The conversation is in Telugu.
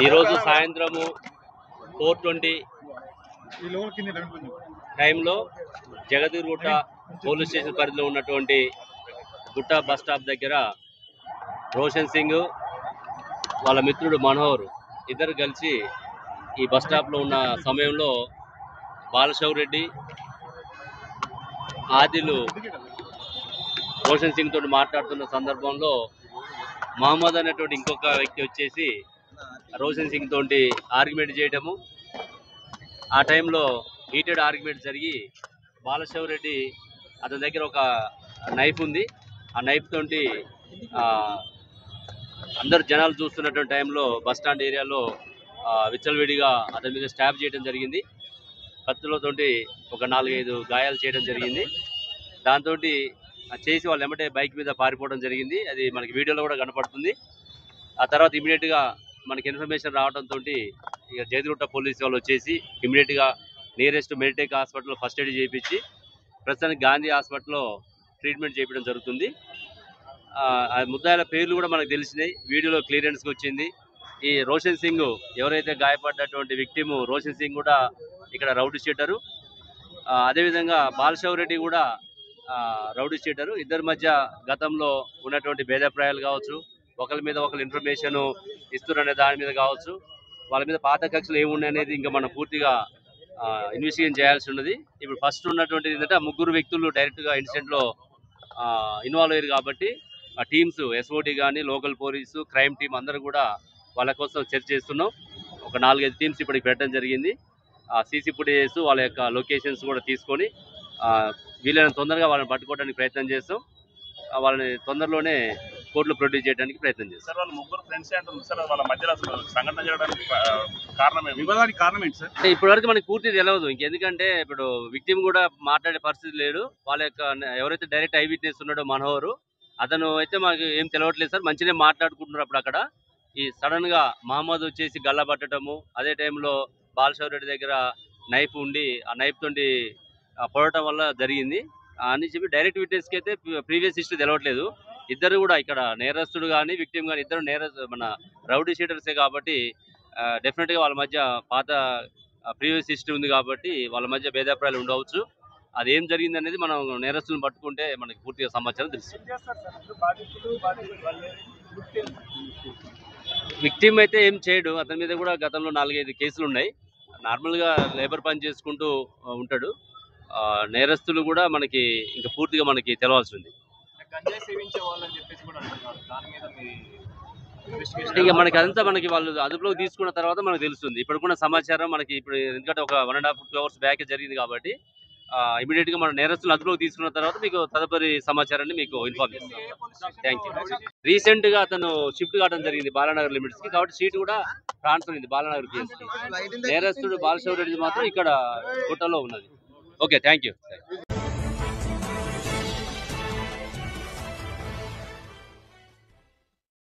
ఈరోజు సాయంత్రము 4:20 టైంలో జగదీర్గుట్ట పోలీస్ స్టేషన్ పరిధిలో ఉన్నటువంటి గుట్ట బస్ స్టాప్ దగ్గర రోషన్ సింగ్ వాళ్ళ మిత్రుడు మనోహర్ ఇద్దరు కలిసి ఈ బస్ స్టాప్లో ఉన్న సమయంలో బాలశౌర్ రెడ్డి ఆదిలు రోషన్ సింగ్ తోటి మాట్లాడుతున్న సందర్భంలో మహమ్మద్ అనేటువంటి ఇంకొక వ్యక్తి వచ్చేసి రోషన్ సింగ్ తోటి ఆర్గ్యుమెంట్ చేయడము. ఆ టైంలో హీటెడ్ ఆర్గ్యుమెంట్ జరిగి బాలశౌర్ రెడ్డి అతని దగ్గర ఒక నైఫ్ ఉంది. ఆ నైఫ్ తోటి అందరు జనాలు చూస్తున్నటువంటి టైంలో బస్ స్టాండ్ ఏరియాలో విచ్చలవిడిగా అతని మీద స్టాబ్ చేయడం జరిగింది. కత్తులతోటి ఒక 4-5 గాయాలు చేయడం జరిగింది. దాంతో చేసి వాళ్ళు ఎమ్మటే బైక్ మీద పారిపోవడం జరిగింది. అది మనకి వీడియోలో కూడా కనపడుతుంది. ఆ తర్వాత ఇమీడియట్గా మనకి ఇన్ఫర్మేషన్ రావడంతో ఇక జగదీర్గుట్ట పోలీసు వాళ్ళు వచ్చేసి ఇమీడియట్గా నియరెస్ట్ మెడిటెక్ హాస్పిటల్లో ఫస్ట్ ఎయిడ్ చేయించి ప్రస్తుతానికి గాంధీ హాస్పిటల్లో ట్రీట్మెంట్ చేయించడం జరుగుతుంది. ఆ ముద్దాయిల పేర్లు కూడా మనకు తెలిసినాయి, వీడియోలో క్లియరెన్స్కి వచ్చింది. ఈ రోషన్ సింగ్ ఎవరైతే గాయపడ్డటువంటి విక్టిమ్ రోషన్ సింగ్ కూడా ఇక్కడ రౌడీ షీటరు, అదేవిధంగా బాలశౌర్ రెడ్డి కూడా రౌడీ షీటరు. ఇద్దరి మధ్య గతంలో ఉన్నటువంటి భేదాభిప్రాయాలు కావచ్చు, ఒకరి మీద ఒకరు ఇన్ఫర్మేషన్ ఇస్తున్ననే దాని మీద కావచ్చు, వాళ్ళ మీద పాత కక్షలు ఏమున్నాయి అనేది ఇంకా మనం పూర్తిగా ఇన్వెస్టిగేషన్ చేయాల్సి ఉన్నది. ఇప్పుడు ఫస్ట్ ఉన్నటువంటిది ఏంటంటే ఆ ముగ్గురు వ్యక్తులు డైరెక్ట్గా ఇన్సిడెంట్లో ఇన్వాల్వ్ అయ్యారు కాబట్టి ఆ టీమ్స్ ఎస్ఓటీ కానీ లోకల్ పోలీసు క్రైమ్ టీం అందరూ కూడా వాళ్ళ కోసం సెర్చ్ చేస్తున్నాం. ఒక 4-5 టీమ్స్ ఇప్పటికి పెట్టడం జరిగింది. ఆ సీసీ ఫుటేజెస్ వాళ్ళ యొక్క లొకేషన్స్ కూడా తీసుకొని వీలైనంత తొందరగా వాళ్ళని పట్టుకోవడానికి ప్రయత్నం చేస్తాం. వాళ్ళని తొందరలోనే కోర్టులో ప్రొడ్యూస్ చేయడానికి ప్రయత్నం చేస్తాం. వాళ్ళు ముగ్గురు ఫ్రెండ్స్ అంటారు సార్, వాళ్ళ మధ్యలో సంఘటన జరగడానికి కారణం వివాదానికి కారణం ఏంటి సార్? అంటే ఇప్పటివరకు మనకి పూర్తి తెలియదు. ఇంకెందుకంటే ఇప్పుడు విక్టిమ్ కూడా మాట్లాడే పరిస్థితి లేడు. వాళ్ళ యొక్క ఎవరైతే డైరెక్ట్ ఐ విట్నెస్ ఉన్నాడో మనోహర్, అతను అయితే మాకు ఏం తెలియట్లేదు సార్, మంచిగా మాట్లాడుకుంటున్నారు. అప్పుడు అక్కడ ఈ సడన్ గా మహమ్మద్ వచ్చేసి గల్లబట్టడము, అదే టైంలో బాలశౌర్ రెడ్డి దగ్గర నైఫ్ ఉండి ఆ నైఫ్ తోటి పొడటం వల్ల జరిగింది అని చెప్పి డైరెక్ట్ విట్నెస్కి అయితే ప్రీవియస్ హిస్టరీ తెలవట్లేదు. ఇద్దరు కూడా ఇక్కడ నేరస్తుడు కానీ విక్టిమ్ కానీ ఇద్దరు మన రౌడీ షీటర్సే కాబట్టి డెఫినెట్గా వాళ్ళ మధ్య పాత ప్రీవియస్ హిస్టరీ ఉంది కాబట్టి వాళ్ళ మధ్య భేదాభిప్రాయాలు ఉండవచ్చు. అది ఏం జరిగింది అనేది మనం నేరస్తులను పట్టుకుంటే మనకి పూర్తిగా సమాచారం తెలుస్తుంది. విక్టిమ్ అయితే ఏం చేయడు, అతని మీద కూడా గతంలో 4-5 కేసులు ఉన్నాయి. నార్మల్గా లేబర్ పని చేసుకుంటూ ఉంటాడు. నేరస్తులు కూడా మనకి ఇంకా పూర్తిగా మనకి తెలవాల్సి ఉంది. ఇక మనకి అదంతా మనకి వాళ్ళు అదుపులోకి తీసుకున్న తర్వాత మనకు తెలుస్తుంది. ఇప్పుడుకున్న సమాచారం మనకి ఇప్పుడు ఎందుకంటే ఒక 1.5-2 hours బ్యాక్ జరిగింది కాబట్టి ఇమీడియట్ గా మన నేరస్తులు అదుపులోకి తీసుకున్న తర్వాత మీకు తదుపరి సమాచారాన్ని మీకు ఇన్ఫార్మ్ చేస్తాం. Thank you. రీసెంట్ గా అతను షిఫ్ట్ కావడం జరిగింది బాలానగర్ లిమిట్స్ కి, కాబట్టి సీట్ కూడా ట్రాన్స్ఫర్ అయింది బాలానగర్ కేసుకి. నేరస్తుడు బాలశౌర్ రెడ్డి మాత్రం ఇక్కడ గుట్టలో ఉన్నది. Okay, thank you.